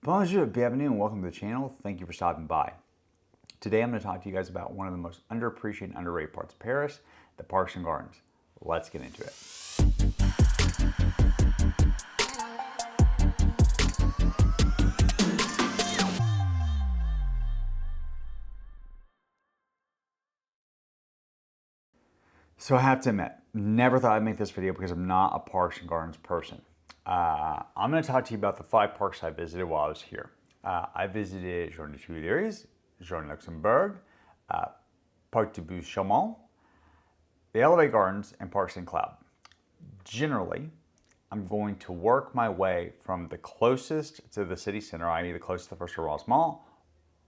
Bonjour, bienvenue, and welcome to the channel. Thank you for stopping by. Today I'm going to talk to you guys about one of the most underappreciated and underrated parts of Paris, the parks and gardens. Let's get into it. So I have to admit, never thought I'd make this video because I'm not a parks and gardens person. I'm going to talk to you about the 5 parks I visited while I was here. I visited Jardin du Tuileries, Jardin du Luxembourg, Parc de Saint, the Elevated Gardens, and Parc St. Generally, I'm going to work my way from the closest to the city center, i.e. the closest to the first arrondissement,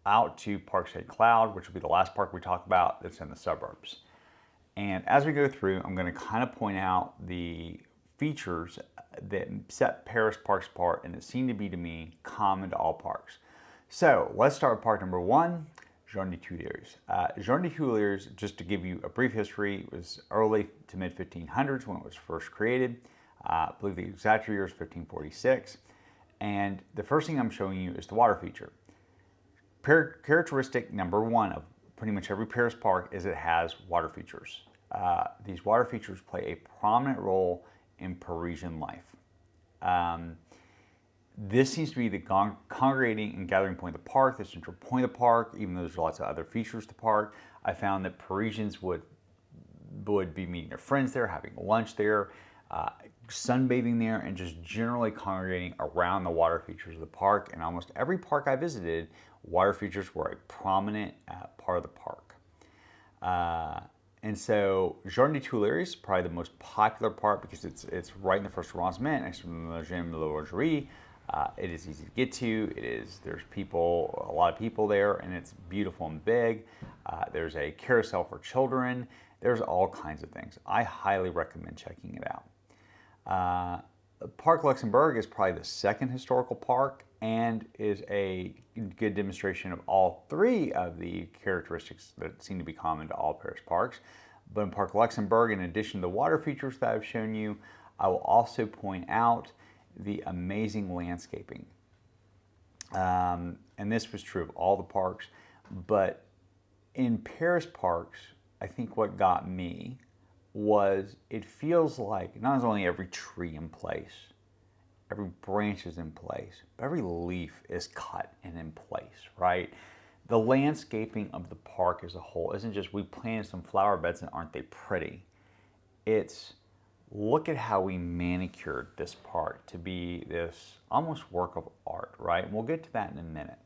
out to Parc St. Cloud, which will be the last park we talk about that's in the suburbs. And as we go through, I'm going to kind of point out the features that set Paris parks apart and that seem to be, to me, common to all parks. So let's start with park number 1, Jardin du Tuileries. Jardin du Tuileries, just to give you a brief history, was early to mid 1500s when it was first created. I believe the exact year is 1546. And the first thing I'm showing you is the water feature. Characteristic number 1 of pretty much every Paris park is it has water features. These water features play a prominent role in Parisian life. This seems to be the congregating and gathering point of the park, the central point of the park, even though there's lots of other features to the park. I found that Parisians would be meeting their friends there, having lunch there, sunbathing there, and just generally congregating around the water features of the park. And almost every park I visited, water features were a prominent part of the park. And so Jardin du Tuileries is probably the most popular part because it's right in the first arrondissement next to the Jardin du Luxembourg. It is easy to get to. There's a lot of people there, and it's beautiful and big. There's a carousel for children. There's all kinds of things. I highly recommend checking it out. Parc Luxembourg is probably the second historical park and is a good demonstration of all 3 of the characteristics that seem to be common to all Paris parks. But in Parc Luxembourg, in addition to the water features that I've shown you, I will also point out the amazing landscaping. And this was true of all the parks, but in Paris parks, I think what got me was it feels like not only every tree in place, every branch is in place, but every leaf is cut and in place, right? The landscaping of the park as a whole isn't just we planted some flower beds and aren't they pretty. It's look at how we manicured this park to be this almost work of art, right? And we'll get to that in a minute.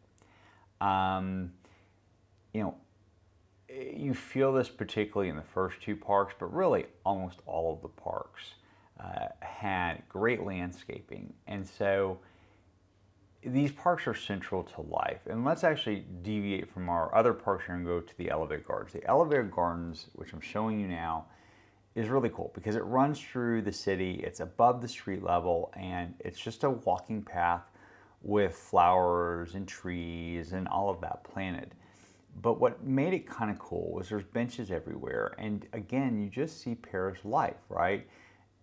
You feel this particularly in the first 2 parks, but really almost all of the parks had great landscaping. And so these parks are central to life. And let's actually deviate from our other parks here and go to the Elevated Gardens. The Elevated Gardens, which I'm showing you now, is really cool because it runs through the city. It's above the street level, and it's just a walking path with flowers and trees and all of that planted. But what made it kind of cool was there's benches everywhere. And again, you just see Paris life, right?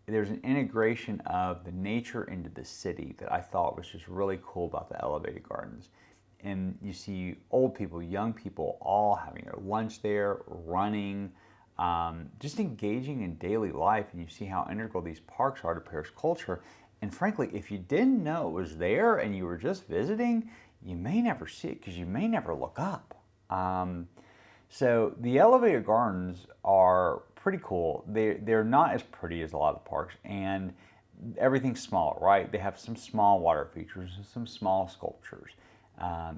There's an integration of the nature into the city that I thought was just really cool about the Elevated Gardens. And you see old people, young people, all having their lunch there, running, just engaging in daily life. And you see how integral these parks are to Paris culture. And frankly, if you didn't know it was there and you were just visiting, you may never see it because you may never look up. So the Elevated Gardens are pretty cool. They're not as pretty as a lot of the parks, and everything's small, right? They have some small water features and some small sculptures.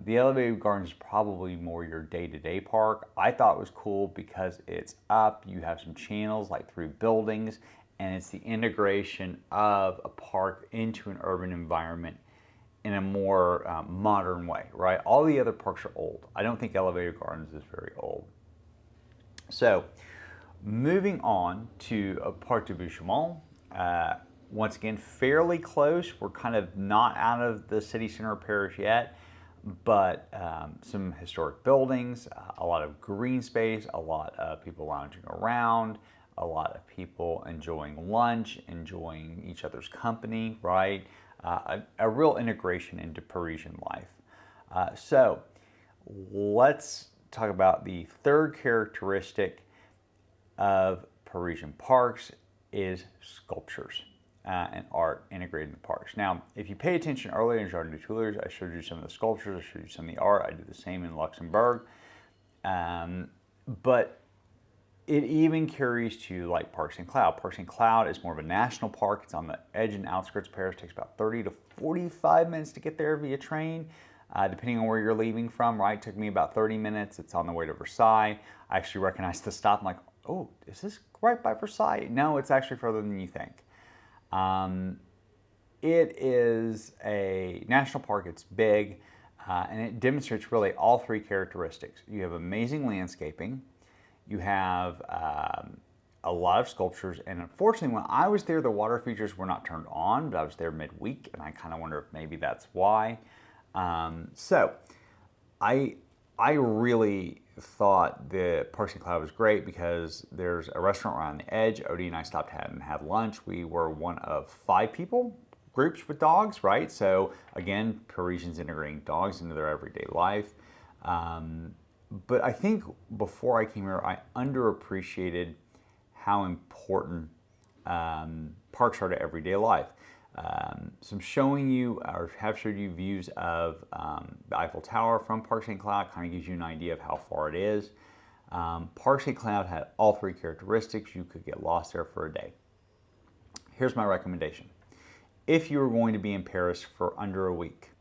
The Elevated Gardens is probably more your day-to-day park. I thought it was cool because it's up, you have some channels like through buildings, and it's the integration of a park into an urban environment in a more modern way, right? All the other parks are old. I don't think Elevated Gardens is very old. So, moving on to Parc de Saint, once again, fairly close. We're kind of not out of the city center of Paris yet, but some historic buildings, a lot of green space, a lot of people lounging around, a lot of people enjoying lunch, enjoying each other's company, right? a real integration into Parisian life. So let's talk about the third characteristic of Parisian parks is sculptures and art integrated in the parks. Now, if you pay attention earlier in Jardin du Tuileries, I showed you some of the sculptures, I showed you some of the art. I did the same in Luxembourg. But it even carries to like Parc St. Parc St. is more of a national park. It's on the edge and outskirts of Paris. It takes about 30 to 45 minutes to get there via train, depending on where you're leaving from, right? It took me about 30 minutes. It's on the way to Versailles. I actually recognized the stop. I'm like, oh, is this right by Versailles? No, it's actually further than you think. It is a national park. It's big, and it demonstrates really all three characteristics. You have amazing landscaping. You have a lot of sculptures, and unfortunately, when I was there, the water features were not turned on, but I was there midweek, and I kind of wonder if maybe that's why. So I really thought the Parc St. was great because there's a restaurant right on the edge. Odie and I stopped and had lunch. We were one of 5 people, groups with dogs, right? So again, Parisians integrating dogs into their everyday life. But I think before I came here, I underappreciated how important parks are to everyday life. So I'm showing you, or have showed you views of the Eiffel Tower from Parc St. Cloud. Kind of gives you an idea of how far it is. Parc St. Cloud had all three characteristics. You could get lost there for a day. Here's my recommendation. If you are going to be in Paris for under a week,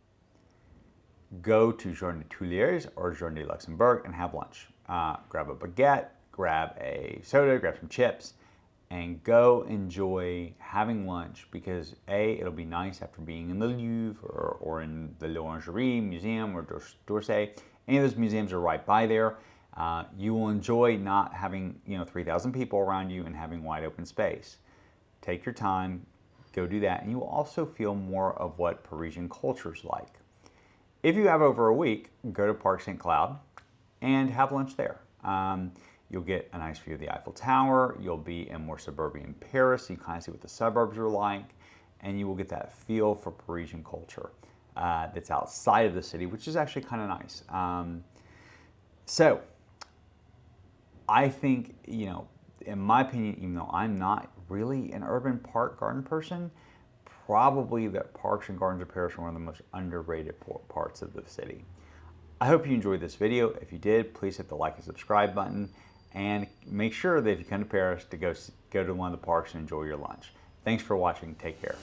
go to Jardin du Tuileries or Jardin du Luxembourg and have lunch. Grab a baguette, grab a soda, grab some chips, and go enjoy having lunch because A, it'll be nice after being in the Louvre or in the L'Orangerie Museum or d'Orsay. Any of those museums are right by there. You will enjoy not having 3,000 people around you and having wide open space. Take your time, go do that, and you will also feel more of what Parisian culture is like. If you have over a week, go to Parc St. Cloud and have lunch there. You'll get a nice view of the Eiffel Tower. You'll be in more suburban Paris. You kind of see what the suburbs are like, and you will get that feel for Parisian culture that's outside of the city, which is actually kind of nice. So I think, in my opinion, even though I'm not really an urban park garden person, probably the parks and gardens of Paris are one of the most underrated parts of the city. I hope you enjoyed this video. If you did, please hit the like and subscribe button, and make sure that if you come to Paris to go to one of the parks and enjoy your lunch. Thanks for watching. Take care.